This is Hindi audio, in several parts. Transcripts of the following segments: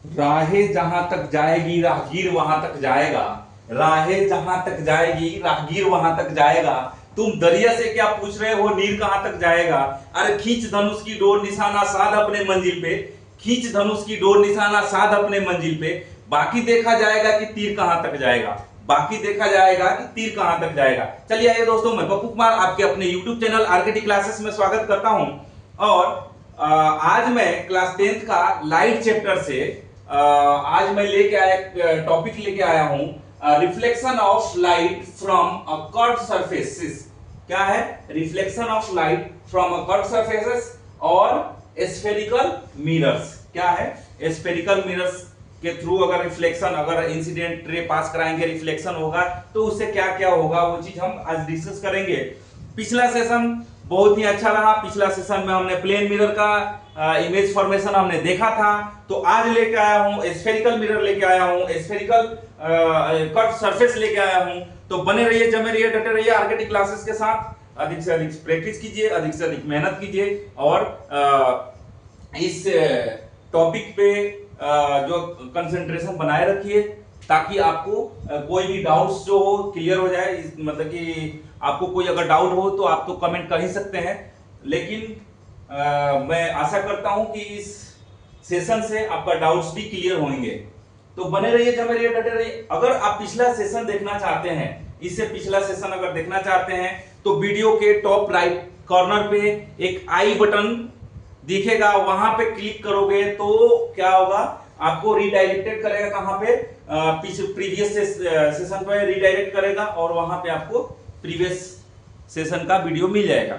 राहें जहां तक जाएगी राहगीर वहां तक जाएगा। राहें जहां तक जाएगी राहगीर वहां तक जाएगा। तुम दरिया से क्या पूछ रहे हो नीर कहां तक जाएगा। अरे खींच धनुष की डोर निशाना साध अपने मंजिल पे। खींच धनुष की डोर निशाना साध अपने मंजिल पे। बाकी देखा जाएगा कि तीर कहां तक जाएगा। बाकी देखा जाएगा कि तीर कहां तक जाएगा। चलिए आइए दोस्तों, मैं पप्पू कुमार आपके अपने YouTube चैनल आरकेटी क्लासेस में स्वागत करता हूं। और आज मैं क्लास 10th का लाइट चैप्टर से आज मैं लेके आया टॉपिक लेके आया हूं reflection of light from a curved surfaces. क्या है? Reflection of light from a curved surfaces और स्फेरिकल मिरर्स। क्या है? स्फेरिकल मिरर्स के थ्रू अगर रिफ्लेक्शन, अगर इंसिडेंट रे पास कराएंगे, रिफ्लेक्शन होगा तो उससे क्या क्या होगा वो चीज हम आज डिस्कस करेंगे। पिछला सेशन बहुत ही अच्छा रहा। पिछला सेशन में हमने प्लेन मिरर का इमेज फॉर्मेशन हमने देखा था। तो आज लेके आया हूं स्फेरिकल मिरर लेके आया हूं, स्फेरिकल कर्व सरफेस लेके आया हूं। तो बने रहिए, जमे रहिए, डटे रहिए आरकेटी क्लासेस के साथ। अधिक से अधिक प्रैक्टिस कीजिए, अधिक से अधिक मेहनत कीजिए और इस टॉपिक पे जो कंसंट्रेशन बनाए रखिए ताकि आपको कोई भी डाउट्स जो हो क्लियर हो जाए। मतलब कि आपको कोई अगर डाउट हो तो आप तो कमेंट कर ही सकते हैं, लेकिन मैं आशा करता हूं कि इस सेशन से आपका डाउट्स भी क्लियर होंगे। तो बने रहिए, जमे रहिए, डटे रहिए। अगर आप पिछला सेशन देखना चाहते हैं, इससे पिछला सेशन अगर देखना चाहते हैं तो वीडियो के टॉप राइट कॉर्नर पे एक आई बटन दिखेगा, वहां पे क्लिक करोगे तो क्या होगा, आपको रिडायरेक्टेड करेगा कहां पे, प्रीवियस सेशन पे रिडायरेक्ट करेगा और वहां पे आपको प्रीवियस सेशन का वीडियो मिल जाएगा।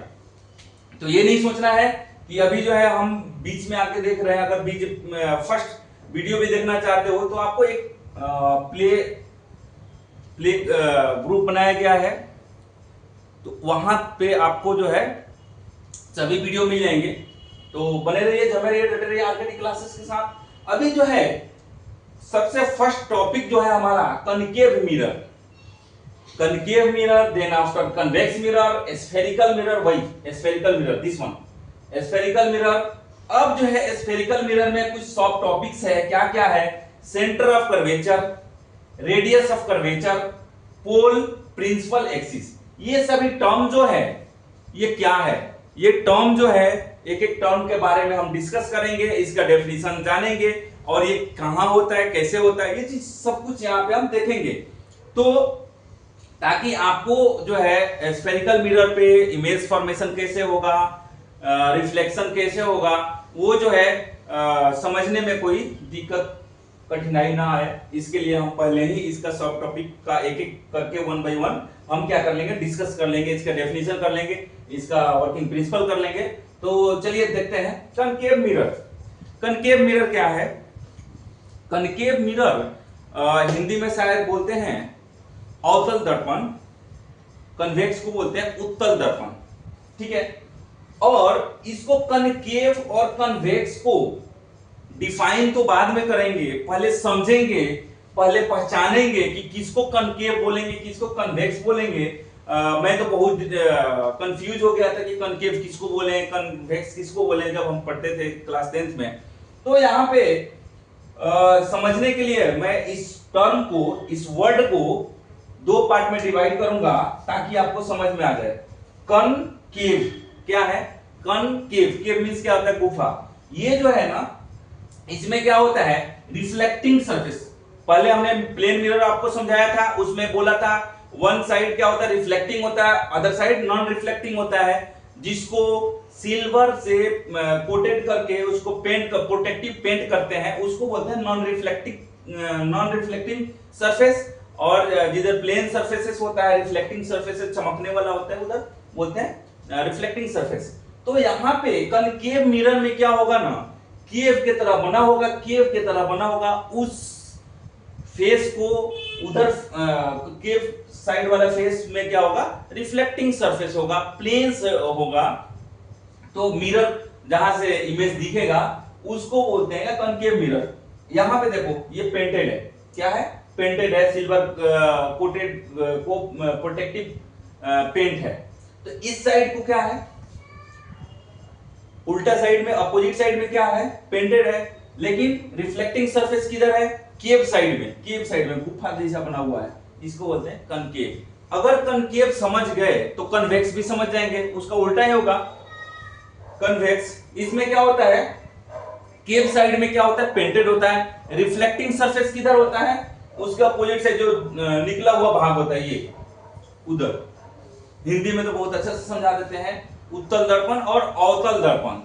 तो ये नहीं सोचना है कि अभी जो है हम बीच में आके देख रहे हैं। अगर बीच फर्स्ट वीडियो भी देखना चाहते हो तो आपको एक प्ले प्ले ग्रुप बनाया गया है, तो वहां पे आपको जो है सभी वीडियो मिल जाएंगे। तो बने रहिए, जमे रहिए, डटे रहिए आरकेटी क्लासेस के साथ। अभी जो है सबसे फर्स्ट टॉपिक जो है हमारा concave mirror. Concave mirror, then after convex mirror, spherical mirror, वही spherical mirror, this one spherical mirror. अब जो है स्फेरिकल मिरर में कुछ सब टॉपिक्स है। क्या क्या है? Centre of curvature, radius of curvature, pole, principal axis. ये सभी टर्म जो है ये क्या है, ये टर्म जो है एक एक टर्म के बारे में हम डिस्कस करेंगे, इसका डेफिनेशन जानेंगे और ये कहां होता है, कैसे होता है, ये चीज सब कुछ यहां पे हम देखेंगे। तो ताकि आपको जो है स्फेरिकल मिरर पे इमेज फॉर्मेशन कैसे होगा, रिफ्लेक्शन कैसे होगा, वो जो है समझने में कोई दिक्कत कठिनाई ना आए, इसके लिए हम पहले ही इसका सब टॉपिक का एक एक करके वन बाय वन हम क्या कर लेंगे, डिस्कस कर लेंगे, इसका डेफिनेशन कर लेंगे, इसका वर्किंग प्रिंसिपल कर लेंगे। तो चलिए देखते हैं कनकेव मिरर। कनकेव मिरर क्या है? कनकेव मिरर हिंदी में शायद बोलते हैं अवतल दर्पण, कन्वेक्स को बोलते हैं उत्तल दर्पण, ठीक है। और इसको कनकेव और कन्वेक्स को डिफाइन तो बाद में करेंगे, पहले समझेंगे, पहले पहचानेंगे कि किसको कनकेव बोलेंगे, किसको कन्वेक्स बोलेंगे। मैं तो बहुत कंफ्यूज हो गया था कि कनकेव किसको बोले, कन्वेक्स किसको बोले जब हम पढ़ते थे क्लास 10th में। तो यहाँ पे समझने के लिए मैं इस टर्म को, इस वर्ड को दो पार्ट में डिवाइड करूंगा ताकि आपको समझ में आ जाए। कनकेव क्या है? कनकेव, केव मींस क्या होता है? गुफा। ये जो है ना, इसमें क्या होता है, रिफ्लेक्टिंग सरफेस। पहले हमने प्लेन मिरर आपको समझाया था, उसमें बोला था वन साइड क्या होता है, रिफ्लेक्टिंग होता है, अदर साइड नॉन रिफ्लेक्टिंग होता है, जिसको सिल्वर से कोटेड करके उसको पेंट कर, प्रोटेक्टिव पेंट करते हैं, उसको बोलते हैं नॉन रिफ्लेक्टिंग सरफेस। और जिधर प्लेन सरफेसेस होता है, रिफ्लेक्टिंग सरफेसेस चमकने वाला होता है, उधर बोलते हैं रिफ्लेक्टिंग सरफेस। तो यहाँ पे कनकेव मिरर में क्या होगा ना, केव की तरह बना होगा, केव की तरह बना होगा, उस फेस को उधर केव साइड वाला फेस में क्या होगा, रिफ्लेक्टिंग सरफेस होगा, प्लेन होगा। तो मिरर जहां से इमेज दिखेगा उसको बोलते हैं कनकेव मिरर। यहां पे देखो ये पेंटेड है, क्या है? पेंटेड है, सिल्वर कोटेड को प्रोटेक्टिव पेंट है। तो इस साइड को क्या है, उल्टा साइड में, अपोजिट साइड में क्या है, पेंटेड है। लेकिन रिफ्लेक्टिंग सरफेस किधर है? केव साइड में, केव साइड में गुफा जैसा बना हुआ है, इसको बोलते हैं कनकेव। अगर कनकेव समझ गए तो कन्वेक्स भी समझ जाएंगे, उसका उल्टा ही होगा कन्वेक्स। इसमें क्या होता है? केव साइड में क्या होता है? पेंटेड होता है। रिफ्लेक्टिंग सरफेस किधर होता है? उसका अपोजिट से जो निकला हुआ भाग होता है ये उधर। हिंदी में तो बहुत अच्छा से समझा देते हैं, उत्तल दर्पण और अवतल दर्पण।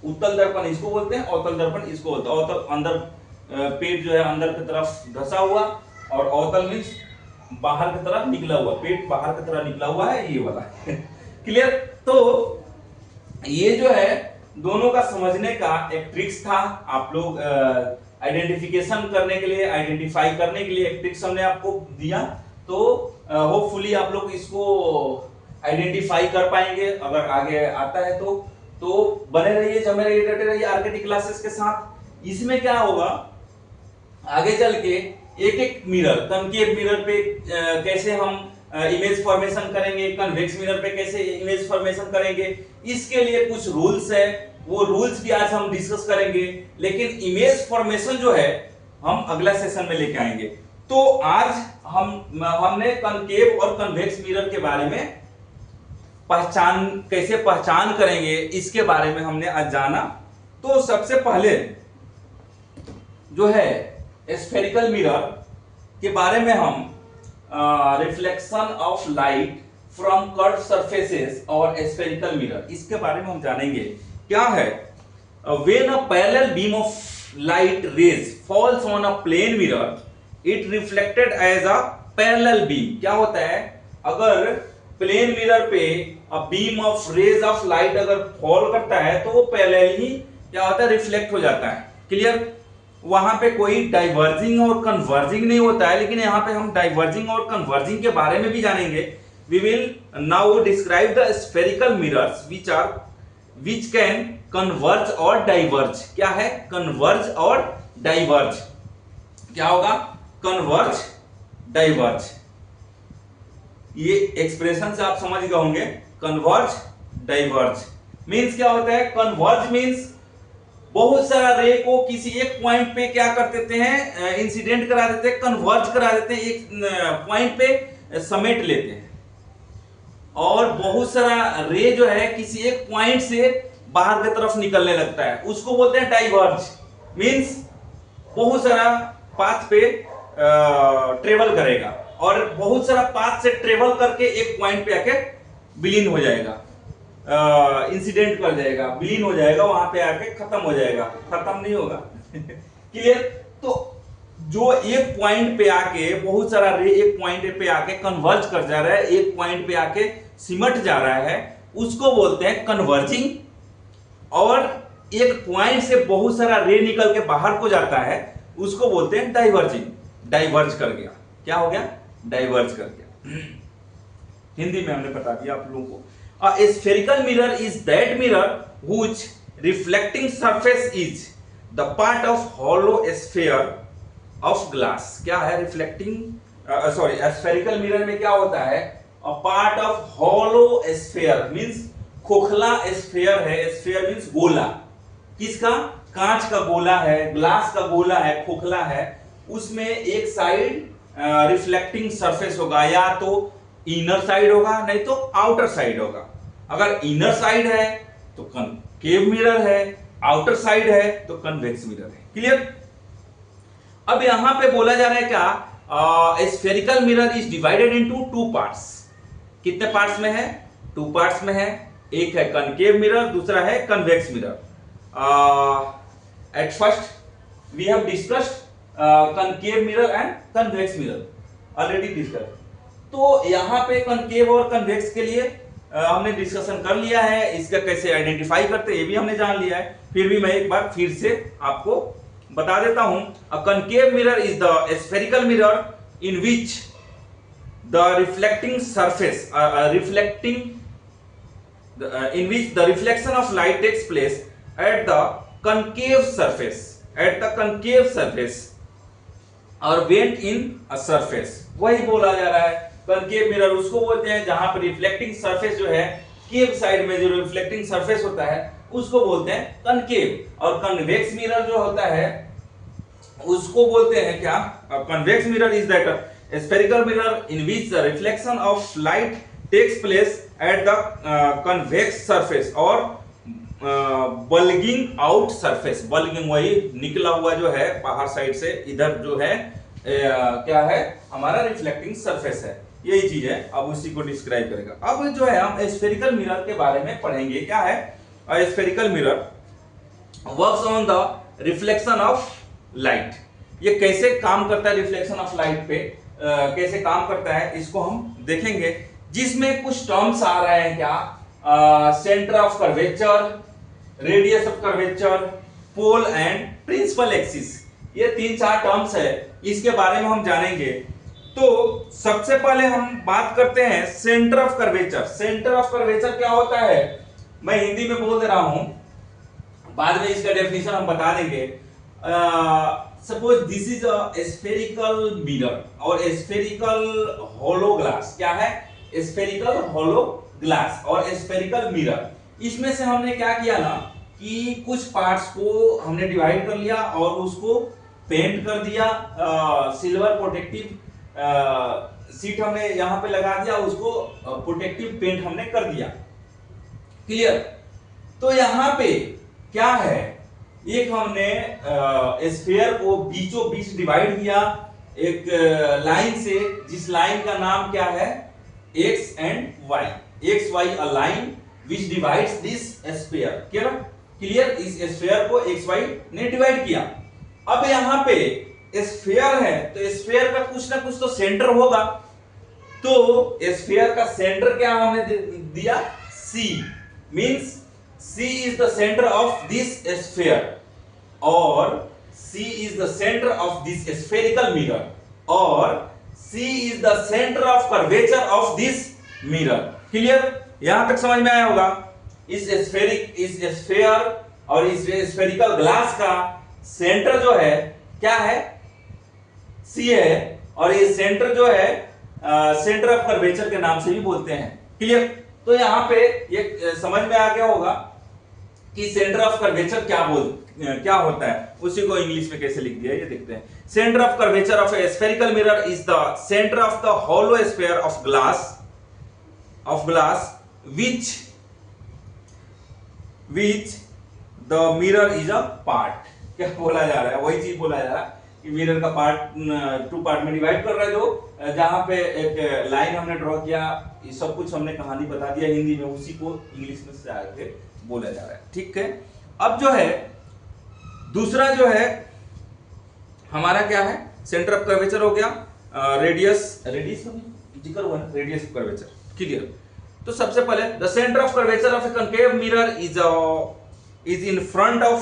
उत्तल दर्पण इसको बोलते हैं, अवतल दर्पण इसको बोलते हैं। अवतल अंदर पेट जो है अंदर की तरफ धसा हुआ, और अवतल मींस बाहर की तरफ निकला हुआ, पेट बाहर की तरफ निकला हुआ है, ये वाला क्लियर? तो ये जो है दोनों का समझने का एक ट्रिक्स था। आप लोग आइडेंटिफिकेशन करने के लिए, आइडेंटिफाई करने के लिए एक ट्रिक्स हमने आपको दिया, तो होपफुली आप लोग इसको आइडेंटिफाई कर पाएंगे अगर आगे आता है तो बने रहिए, जमे रहिए, डटे रहिए आरकेटी क्लासेस के साथ। इसमें क्या होगा आगे चल के, एक एक मिरर, कनकेव मिरर पे कैसे हम इमेज फॉर्मेशन करेंगे, कन्वेक्स मिरर पे कैसे इमेज फॉर्मेशन करेंगे, इसके लिए कुछ रूल्स है, वो रूल्स भी आज हम डिस्कस करेंगे। लेकिन इमेज फॉर्मेशन जो है हम अगला सेशन में लेके आएंगे। तो आज हमने कनकेव और कन्वेक्स मिरर के बारे में कैसे पहचान करेंगे इसके बारे में हमने आज जाना। तो सबसे पहले जो है स्फेरिकल मिरर के बारे में हम reflection of light from curve surfaces और स्फेरिकल मिरर, इसके बारे में हम जानेंगे। क्या है? When a parallel beam of light rays falls on a plane mirror it reflected as a parallel beam. क्या होता है? अगर प्लेन मिरर पे a beam of rays of light अगर फॉल करता है तो वो पैरेलल ही क्या होता है? रिफ्लेक्ट हो जाता है। क्लियर? वहां पे कोई डाइवर्जिंग और कन्वर्जिंग नहीं होता है, लेकिन यहाँ पे हम डाइवर्जिंग और कन्वर्जिंग के बारे में भी जानेंगे। We will now describe the spherical mirrors which can converge और डाइवर्ज। क्या है? कन्वर्ज और डाइवर्ज। क्या होगा? Converge, diverge. ये एक्सप्रेशन से आप समझ गए होंगे। कन्वर्ज, डाइवर्ज मींस क्या होता है? कन्वर्ज मींस बहुत सारा रे को किसी एक पॉइंट पे क्या कर देते हैं? इंसिडेंट करा देते हैं, कन्वर्ज करा देते हैं, एक पॉइंट पे समेट लेते हैं। और बहुत सारा रे जो है किसी एक पॉइंट से बाहर की तरफ निकलने लगता है, उसको बोलते हैं डाइवर्ज। मींस बहुत सारा पाथ पे ट्रेवल करेगा और बहुत सारा पाथ से ट्रेवल करके एक पॉइंट पे आके विलीन हो जाएगा, इंसिडेंट कर जाएगा, विलीन हो जाएगा, वहां पे आके खत्म हो जाएगा, खत्म नहीं होगा क्लियर? तो जो एक पॉइंट पे आके बहुत सारा रे एक पॉइंट पे आके कन्वर्ज कर जा रहा है, एक पॉइंट पे आके सिमट जा रहा है, उसको बोलते हैं कन्वर्जिंग। और एक पॉइंट से बहुत सारा रे निकल के बाहर को जाता है, उसको बोलते हैं डाइवर्जिंग। डाइवर्ज कर गया, क्या हो गया? डाइवर्ज कर गया। हिंदी में हमने बता दिया आप लोगों को। A spherical mirror is that mirror whose reflecting surface is the part of hollow sphere of glass। क्या है reflecting? spherical mirror में क्या होता है? A part of hollow sphere means खोखला sphere है। sphere means गोला। किसका? कांच का गोला है, ग्लास का गोला है, खोखला है, उसमें एक साइड रिफ्लेक्टिंग सरफेस होगा, या तो इनर साइड होगा नहीं तो आउटर साइड होगा। अगर इनर साइड है तो कनकेव मिरर है, आउटर साइड है तो कन्वेक्स मिरर है। क्लियर? अब यहां पे बोला जा रहा है क्या? Spherical mirror is divided into two parts. कितने पार्ट्स में है? टू पार्ट्स में है। एक है कनकेव मिरर, दूसरा है convex mirror. At first we have discussed concave mirror and convex mirror, already discussed. तो यहां पे कनकेव और कन्वेक्स के लिए हमने डिस्कशन कर लिया है, इसका कैसे आइडेंटिफाई करते हैं ये भी हमने जान लिया है। फिर भी मैं एक बार फिर से आपको बता देता हूं। A concave mirror is the spherical mirror in which the reflecting surface in which the reflection of light takes place at the concave surface or bent in a surface। वही बोला जा रहा है। कनकेव मिरर उसको बोलते हैं जहां पर रिफ्लेक्टिंग सरफेस जो है केव साइड में जो रिफ्लेक्टिंग सरफेस होता है उसको बोलते हैं कनकेव। और कन्वेक्स मिरर जो होता है उसको बोलते हैं क्या, convex mirror is that spherical mirror in which the reflection of light takes place at the convex surface और बल्गिंग आउट सरफेस। बल्गिंग वही निकला हुआ जो है बाहर साइड से, इधर जो है क्या है हमारा रिफ्लेक्टिंग सरफेस है, यही चीज है। अब उसी को डिस्क्राइब करेगा। अब जो है हम स्फेरिकल मिरर के बारे में पढ़ेंगे। क्या है spherical mirror? Works on the reflection of light. ये कैसे काम करता है रिफ्लेक्शन ऑफ लाइट पे, कैसे काम करता है इसको हम देखेंगे, जिसमें कुछ टर्म्स आ रहे हैं। क्या? Centre of curvature, radius of curvature, pole and principal axis. ये 3-4 टर्म्स है, इसके बारे में हम जानेंगे। तो सबसे पहले हम बात करते हैं centre of curvature. Centre of curvature क्या होता है मैं हिंदी में बोल दे रहा हूं, बाद में इसका डेफिनेशन हम बता देंगे। Suppose this is a spherical mirror और स्फेरिकल होलो ग्लास। क्या है? स्फेरिकल होलो ग्लास और स्फेरिकल मिरर। इसमें से हमने क्या किया ना कि कुछ पार्ट्स को हमने डिवाइड कर लिया और उसको पेंट कर दिया, सिल्वर प्रोटेक्टिव सीट हमने यहां पे लगा दिया, उसको प्रोटेक्टिव पेंट हमने कर दिया। क्लियर? तो यहां पे क्या है, एक हमने स्फीयर को बीचों बीच डिवाइड किया एक लाइन से, जिस लाइन का नाम क्या है X and Y. X Y a line which divides this sphere. Clear? इस स्फीयर को एक्स वाई ने डिवाइड किया। अब यहां पे स्फीयर है तो स्फीयर का कुछ ना कुछ तो सेंटर होगा। तो स्फीयर का सेंटर क्या हमने दिया? C. Means C is the center of this sphere or C is the center of this spherical mirror or C is the center of curvature of this mirror. Clear? यहां तक समझ में आया होगा। इस स्फीयर और इस स्फेरिकल ग्लास का सेंटर जो है क्या है? C है, और ये सेंटर जो है सेंटर ऑफ कर्वेचर के नाम से भी बोलते हैं। क्लियर? तो यहां पे ये समझ में आ गया होगा कि सेंटर ऑफ कर्वेचर क्या होता है, उसी को इंग्लिश में कैसे लिख दिया ये देखते हैं। Centre of curvature of a spherical mirror is the centre of the hollow sphere of glass which the mirror is a part। क्या बोला जा रहा है? वही चीज बोला जा रहा है कि मिरर का पार्ट 2 पार्ट में डिवाइड कर रहा है, जो जहां पे एक लाइन हमने ड्रॉ किया, ये सब कुछ हमने कहानी बता दिया हिंदी में, उसी को इंग्लिश में से आके बोला जा रहा है। ठीक है? अब जो है दूसरा जो है हमारा क्या है, सेंटर ऑफ कर्वेचर हो गया, रेडियस जिक्र हुआ ना, रेडियस ऑफ कर्वेचर। क्लियर? तो सबसे पहले the centre of curvature of a concave mirror is in front of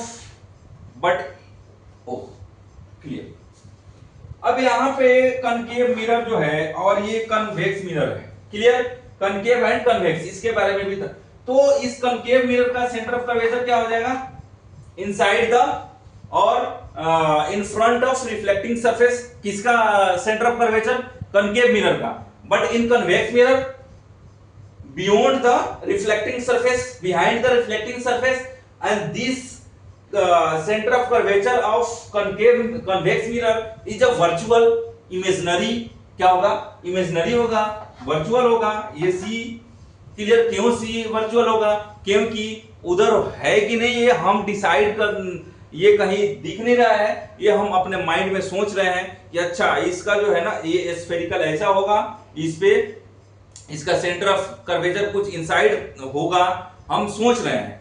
but O. Clear? अब यहां पे कनकेव मिरर जो है और ये कन्वेक्स मिरर है। क्लियर? कनकेव एंड कन्वेक्स, इसके बारे में भी था। तो इस कनकेव मिरर का सेंटर ऑफ कर्वेचर क्या हो जाएगा? Inside the or in front of reflecting surface. किसका centre of curvature? Concave mirror का। But in convex mirror beyond the reflecting surface, behind the reflecting surface, and this centre of curvature of convex mirror is a virtual, imaginary. क्या होगा? इमेजिनरी होगा, वर्चुअल होगा ये सी। क्लियर? क्यों सी वर्चुअल होगा? क्योंकि उधर है कि नहीं ये हम डिसाइड कर, ये कहीं दिख नहीं रहा है, ये हम अपने माइंड में सोच रहे हैं कि अच्छा इसका जो है ना ये स्फेरिकल ऐसा होगा, इस पे इसका सेंटर ऑफ कर्वेचर कुछ इनसाइड होगा, हम सोच रहे हैं,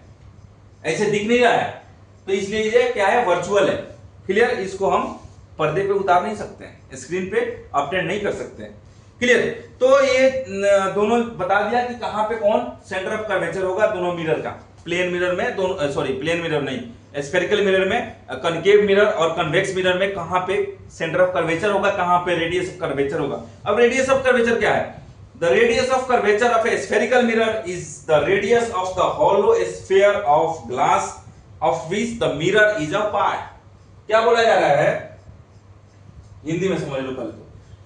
ऐसे दिख नहीं रहा है, तो इसलिए ये क्या है? वर्चुअल है। क्लियर? इसको हम पर्दे पे उतार नहीं सकते हैं, स्क्रीन पे अपडेट नहीं कर सकते हैं। क्लियर? तो ये दोनों बता दिया कि कहां पे कौन सेंटर ऑफ कर्वेचर होगा दोनों मिरर का। प्लेन मिरर में दोनों, सॉरी प्लेन मिरर नहीं, स्फेरिकल मिरर में, कनकेव मिरर और कन्वेक्स मिरर में कहां पे सेंटर ऑफ कर्वेचर होगा, कहां पे रेडियस ऑफ कर्वेचर होगा। अब रेडियस ऑफ कर्वेचर क्या है? The radius of curvature of a spherical mirror is the radius of the hollow sphere of glass of which the mirror is a part. क्या बोला जा रहा है? हिंदी में समझ लो पहले तो।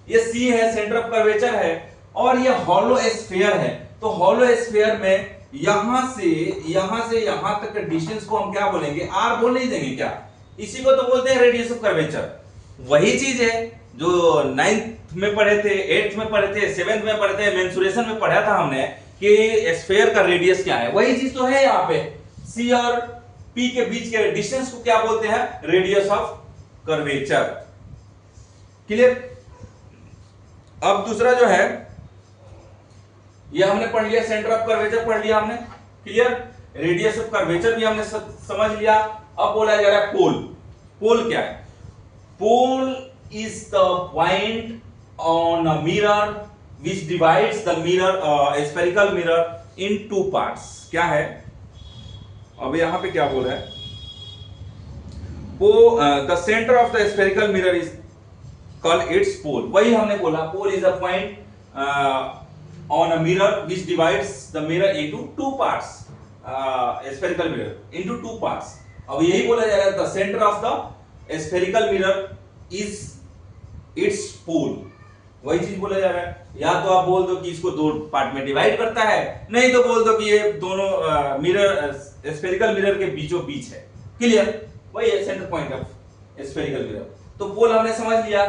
ये C है, सेंटर ऑफ कर्वेचर है, और ये होलो स्फीयर है। तो होलो स्फीयर में यहां से यहां तक के डिस्टेंस को हम क्या बोलेंगे, आर बोल नहीं देंगे क्या, इसी को तो बोलते हैं रेडियस ऑफ कर्वेचर। वही चीज है जो 9th में पढ़े थे, 8th में पढ़े थे, 7th में पढ़े थे, मेंसुरेशन में पढ़ा था हमने कि स्फीयर का रेडियस क्या है, वही चीज तो है यहाँ पे। सी और पी के बीच के डिस्टेंस को क्या बोलते हैं, रेडियस ऑफ कर्वेचर। क्लियर। अब दूसरा जो है ये हमने पढ़ लिया, सेंटर ऑफ कर्वेचर पढ़ लिया हमने। क्लियर। रेडियस ऑफ कर्वेचर भी हमने समझ लिया। अब बोला जा रहा है पोल। पोल क्या है, pole is the point on a mirror which divides the mirror spherical mirror in two parts। क्या है, अब यहां पे क्या बोल रहा है, the center of the spherical mirror is called its pole। वही हमने बोला, pole is a point on a mirror which divides the mirror into two parts, spherical mirror into two parts। अब यही बोला जा रहा है, the center of the spherical mirror is its pole। वही चीज बोला जा रहा है। या तो आप बोल दो कि इसको दो पार्ट में डिवाइड करता है, नहीं तो बोल दो कि ये दोनों मिरर स्फेरिकल मिरर के बीचों बीच है। क्लियर। वही है centre point of spherical mirror. तो पोल हमने समझ लिया।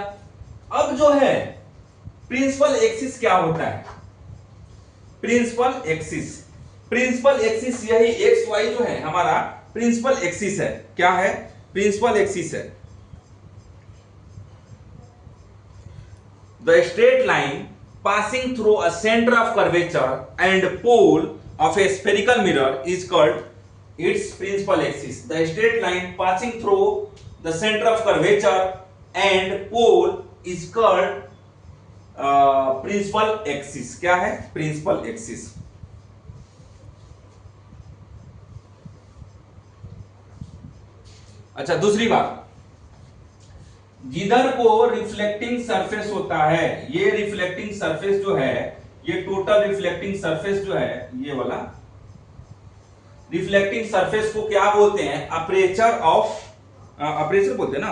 अब जो है प्रिंसिपल एक्सिस क्या होता है, प्रिंसिपल एक्सिस, प्रिंसिपल एक्सिस यही एक्स वाई जो है हमारा प्रिंसिपल एक्सिस है। क्या है, प्रिंसिपल एक्सिस है। The straight line passing through a center of curvature and pole of a spherical mirror is called its principal axis। The straight line passing through the center of curvature and pole is called principal axis। क्या है, principal axis। अच्छा, दूसरी बात, जिधर को रिफ्लेक्टिंग सरफेस होता है, ये रिफ्लेक्टिंग सरफेस जो है, ये टोटल रिफ्लेक्टिंग सरफेस जो है, ये वाला रिफ्लेक्टिंग सरफेस को क्या बोलते हैं, अपर्चर ऑफ, अपर्चर बोलते हैं ना,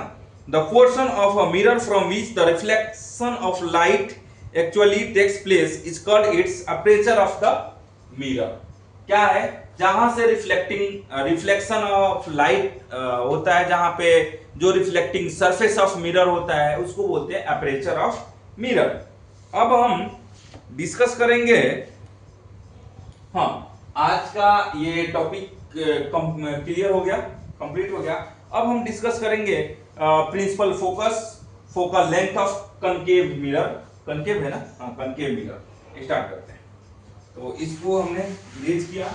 the portion of a mirror from which the reflection of light actually takes place is called its aperture of the mirror. क्या है, जहां से रिफ्लेक्शन ऑफ लाइट होता है, जहां पे जो रिफ्लेक्टिंग सरफेस ऑफ मिरर होता है उसको बोलते हैं अपर्चर ऑफ मिरर। अब हम डिस्कस करेंगे, हाँ, आज का ये टॉपिक क्लियर हो गया, कंप्लीट हो गया। अब हम डिस्कस करेंगे principal focus, focal length of concave mirror. Concave है ना, हाँ, कनकेव मिरर। स्टार्ट करते हैं। तो इसको हमने रेज किया,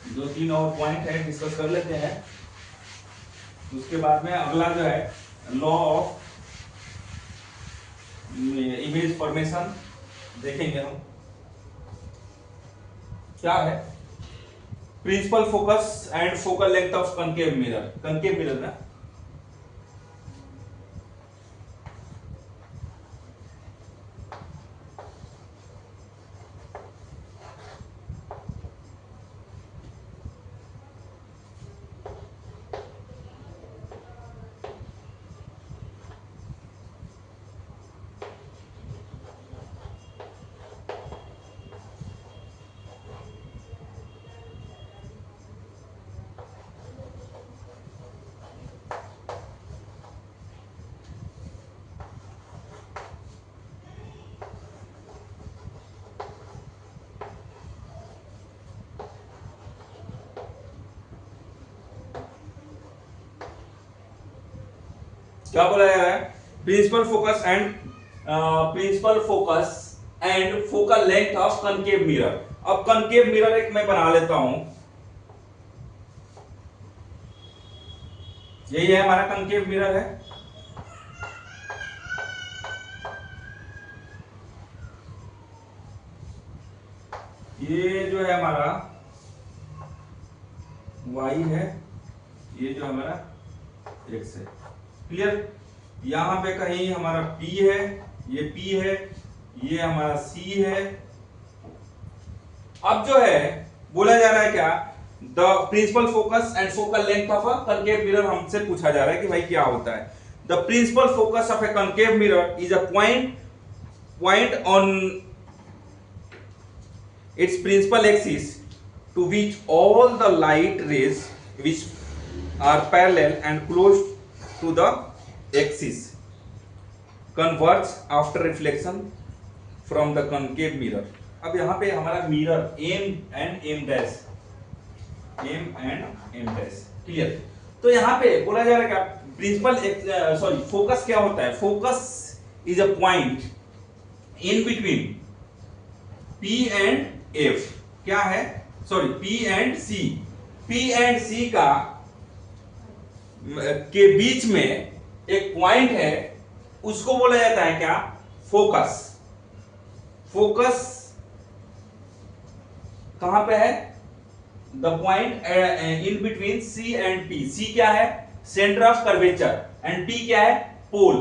दो तीन और पॉइंट है, डिस्कस कर लेते हैं। उसके बाद में अगला जो है लॉ ऑफ इमेज फॉर्मेशन देखेंगे हम। क्या है, principal focus and focal length of concave mirror. Concave mirror ना, क्या बोला जा रहा है, principal focus and focal length of concave mirror. अब कनकेव मिरर एक मैं बना लेता हूं, यही है हमारा कनकेव मिरर है। ये जो है हमारा y है, ये जो हमारा x है। क्लियर। यहां पे कहीं हमारा P है, ये P है, ये हमारा C है। अब जो है बोला जा रहा है क्या, the principal focus and focal length of a concave mirror हमसे पूछा जा रहा है कि भाई क्या होता है। The principal focus of a concave mirror is a point point on its principal axis to which all the light rays which are parallel and close to the axis converge after reflection from the concave mirror. अब यहाँ पे हमारा mirror m and m dash clear. तो यहाँ पे बोला जा रहा है क्या प्रिंसिपल फोकस क्या होता है? Focus is a point in between P and F, क्या है? सॉरी P एंड C का के बीच में एक पॉइंट है, उसको बोला जाता है क्या? फोकस। फोकस कहां पे है? The point in between C and P। C क्या है? Centre of curvature, and P क्या है? पोल।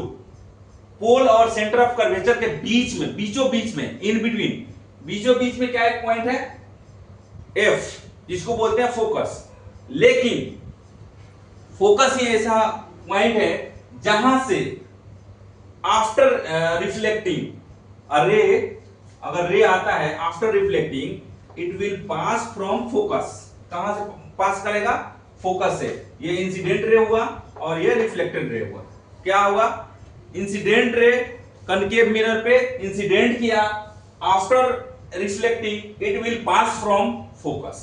पोल और सेंटर ऑफ कर्वेचर के बीच में, बीचों बीच में, इन बिटवीन, बीचों बीच में क्या एक पॉइंट है? F, जिसको बोलते हैं फोकस। लेकिन फोकस ही ऐसा पॉइंट है जहां से आफ्टर रिफ्लेक्टिंग अ रे, अगर रे आता है after reflecting, it will pass from focus. कहां से पास करेगा? फोकस से। ये इंसिडेंट रे हुआ और ये रिफ्लेक्टेड रे हुआ। क्या हुआ? इंसिडेंट रे कनकेव मिरर पे इंसिडेंट किया, after reflecting it will pass from focus.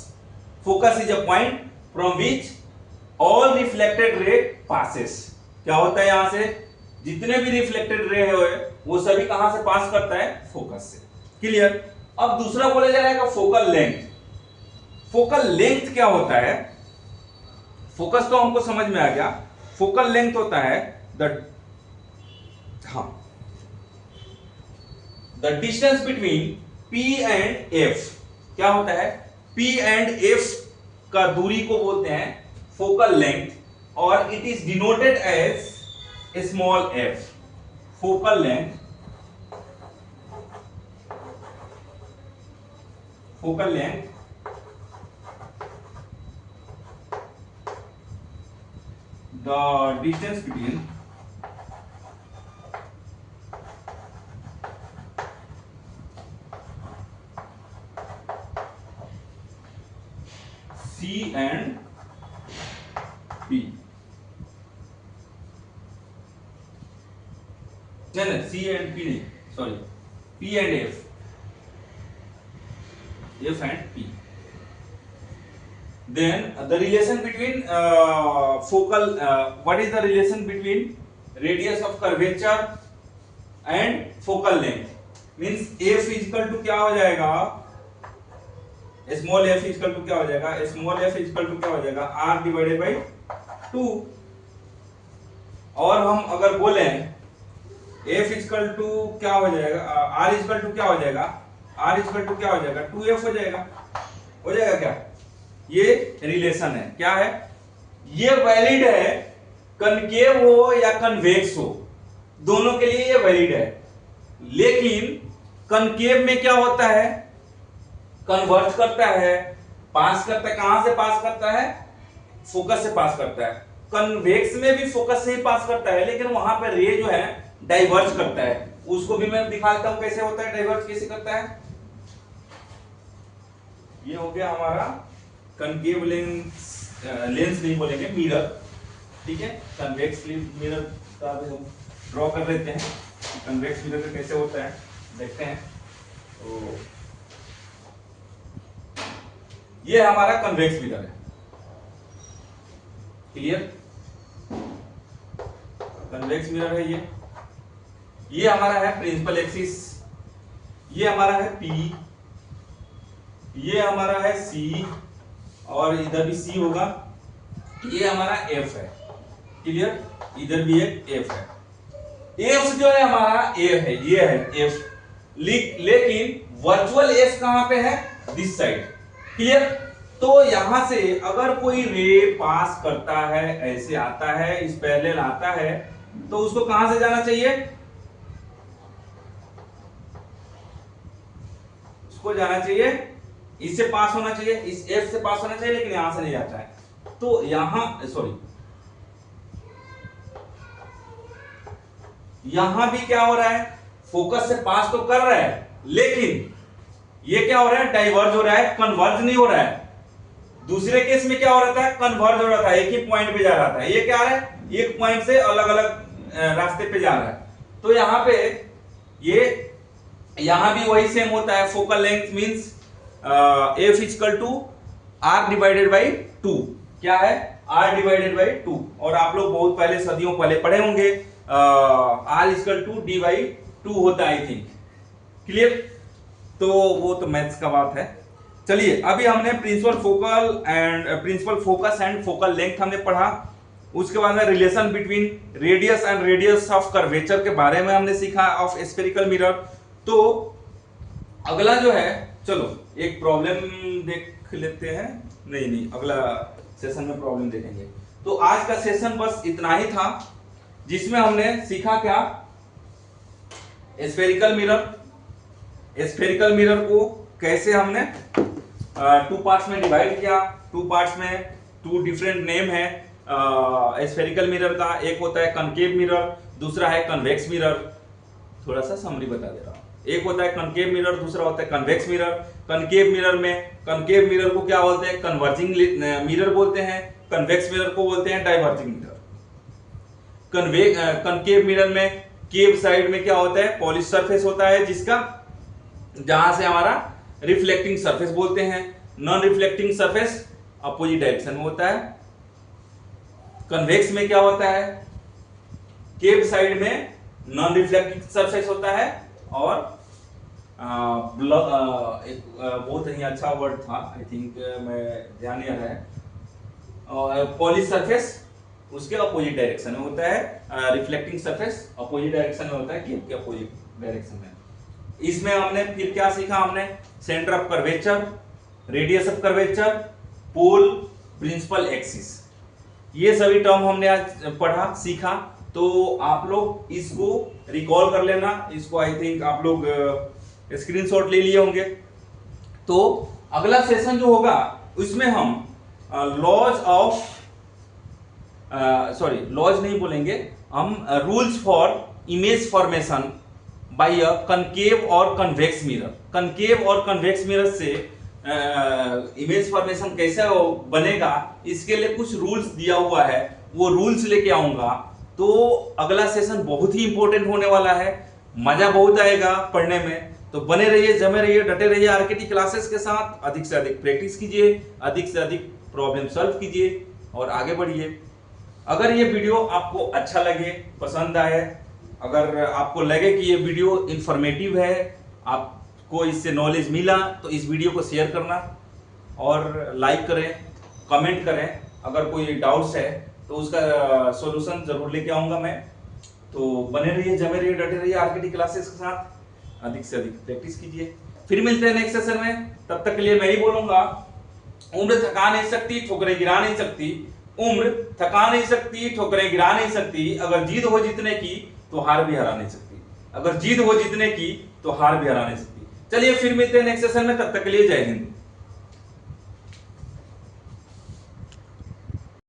Focus is a point from which all reflected ray passes. क्या होता है? यहां से जितने भी रिफ्लेक्टेड रे है वो सभी कहां से पास करता है? फोकस से। क्लियर। अब दूसरा बोला जा रहा है फोकल लेंथ। फोकल लेंथ क्या होता है? फोकस तो हमको समझ में आ गया। फोकल लेंथ होता है the distance between P and F। क्या होता है? P एंड F का दूरी को बोलते हैं फोकल लेंथ, और it is denoted as small f। Focal length, the distance between C and P, नहीं C and P नहीं, sorry P and F and P. Then the relation between what is the relation between radius of curvature and focal length? Means F is equal to क्या हो जाएगा? स्मॉल f इक्वल टू क्या हो जाएगा? स्मॉल f इक्वल टू क्या हो जाएगा? r divided by 2। और हम अगर बोले f इक्वल टू क्या हो जाएगा? r इक्वल टू क्या हो जाएगा? r इक्वल टू क्या हो जाएगा? 2f हो जाएगा। हो जाएगा क्या? ये रिलेशन है। क्या है? ये वैलिड है, कनकेव हो या कन्वेक्स हो, दोनों के लिए ये वैलिड है। लेकिन कनकेव में क्या होता है? कन्वर्ज करता है, पास करता है। कहां से पास करता है? फोकस से पास करता है। कन्वेक्स में भी फोकस से ही पास करता है, लेकिन वहां पर रे जो है डाइवर्ज करता है। उसको भी मैं दिखाता हूं कैसे होता है, डाइवर्ज कैसे करता है। ये हो गया हमारा कनकेव लेंस नहीं बोलेंगे, मिरर। ठीक है, कन्वेक्स मिरर का भी हम ड्रॉ कर लेते हैं। कन्वेक्स मिरर कैसे होता है देखते हैं। तो ये हमारा कन्वेक्स मिरर है। क्लियर? कन्वेक्स मिरर है ये हमारा है प्रिंसिपल एक्सिस, ये हमारा है P, ये हमारा है C, और इधर भी C होगा। ये हमारा F है। क्लियर? इधर भी एक F है। F जो है हमारा A है, ये है F। लेकिन वर्चुअल F कहां पे है? This side. क्लियर? तो यहां से अगर कोई रे पास करता है, ऐसे आता है, इस पैरेलल आता है, तो उसको कहां से जाना चाहिए? उसको जाना चाहिए, इससे पास होना चाहिए, इस F से पास होना चाहिए, लेकिन यहां से नहीं जाता है। तो यहां यहां भी क्या हो रहा है? फोकस से पास तो कर रहा है, लेकिन ये क्या हो रहा है, डाइवर्ज हो रहा है, कन्वर्ज नहीं हो रहा है। दूसरे केस में क्या हो रहा था, कन्वर्ज हो रहा था, एक ही पॉइंट पे जा रहा था। ये क्या है, एक पॉइंट से अलग अलग रास्ते पे जा रहा है। तो यहाँ पे ये यहां भी वही सेम होता है, focal length means F equal to R divided by 2। क्या है, आर डिवाइडेड बाई 2। और आप लोग बहुत पहले, सदियों पहले पढ़े होंगे, R equal to D by 2 होता है, आई थिंक। क्लियर? तो वो तो मैथ्स का बात है। चलिए, अभी हमने principal focus and focal length हमने पढ़ा। उसके बाद में relation between radius and radius of curvature के बारे में हमने सीखा ऑफ स्फेरिकल मिरर। तो अगला जो है, चलो एक प्रॉब्लम देख लेते हैं। नहीं, अगला सेशन में प्रॉब्लम देखेंगे। तो आज का सेशन बस इतना ही था, जिसमें हमने सीखा क्या, स्फेरिकल मिरर को कैसे हमने 2 पार्ट्स में डिवाइड किया। 2 पार्ट्स में 2 डिफरेंट नेम है स्फेरिकल मिरर का। एक होता है कनकेव मिरर, दूसरा है कन्वेक्स मिरर। थोड़ा सा समरी बता दे रहा हूं। एक होता है कनकेव मिरर, दूसरा होता है कन्वेक्स मिरर। कनकेव मिरर को क्या बोलते हैं, कन्वर्जिंग मिरर बोलते हैं। कन्वेक्स मिरर को बोलते हैं डाइवर्जिंग मिरर। कनकेव मिरर में केव साइड में क्या होता है, पॉलिश सरफेस होता है, जिसका जहां से हमारा रिफ्लेक्टिंग सरफेस बोलते हैं। Non reflecting surface opposite direction में होता है। कन्वेक्स में क्या होता है, केव साइड में नॉन रिफ्लेक्टिंग सरफेस होता है, और एक बहुत ही अच्छा वर्ड था, आई थिंक मैं ध्यान नहीं आ रहा है, और पॉलिश सरफेस उसके अपोजिट डायरेक्शन में होता है। रिफ्लेक्टिंग सरफेस अपोजिट डायरेक्शन में होता है, केव के अपोजिट डायरेक्शन में। इसमें हमने फिर क्या सीखा, हमने centre of curvature, radius of curvature, pole, principal axis, ये सभी टर्म हमने आज पढ़ा, सीखा। तो आप लोग इसको रिकॉल कर लेना। इसको आई थिंक आप लोग स्क्रीनशॉट ले लिए होंगे। तो अगला सेशन जो होगा उसमें हम लॉज नहीं बोलेंगे हम, rules for image formation by a concave और कन्वेक्स मिरर। कनकेव और कन्वेक्स मिरर से इमेज फॉर्मेशन कैसे बनेगा, इसके लिए कुछ रूल्स दिया हुआ है, वो रूल्स लेके आऊंगा। तो अगला सेशन बहुत ही इंपॉर्टेंट होने वाला है, मजा बहुत आएगा पढ़ने में। तो बने रहिए, जमे रहिए, डटे रहिए आरकेटी क्लासेस के साथ। अधिक से अधिक प्रैक्टिस कीजिए, अधिक से अधिक प्रॉब्लम सॉल्व कीजिए और आगे बढ़िए। अगर ये वीडियो आपको अच्छा लगे, पसंद आए, अगर आपको लगे कि ये वीडियो इंफॉर्मेटिव है, आपको इससे नॉलेज मिला, तो इस वीडियो को शेयर करना और लाइक करें, कमेंट करें। अगर कोई डाउट्स है तो उसका सॉल्यूशन जरूर लेके आऊंगा मैं। तो बने रहिए, जमे रहिए, डटे रहिए आरकेटी क्लासेस के साथ। अधिक से अधिक प्रैक्टिस कीजिए। फिर मिलते हैं नेक्स्ट सेशन में। तब तक के लिए मैं ही बोलूंगा, उम्र थका नहीं सकती, ठोकरें गिरा नहीं सकती। उम्र थका नहीं सकती, ठोकरें गिरा नहीं सकती। अगर जीत हो जीतने की तो हार भी हरा नहीं सकती। अगर जीत हो जीतने की तो हार भी हरा नहीं सकती। चलिए फिर मिलते हैं नेक्स्ट सेशन में। तब तक के लिए जय हिंद।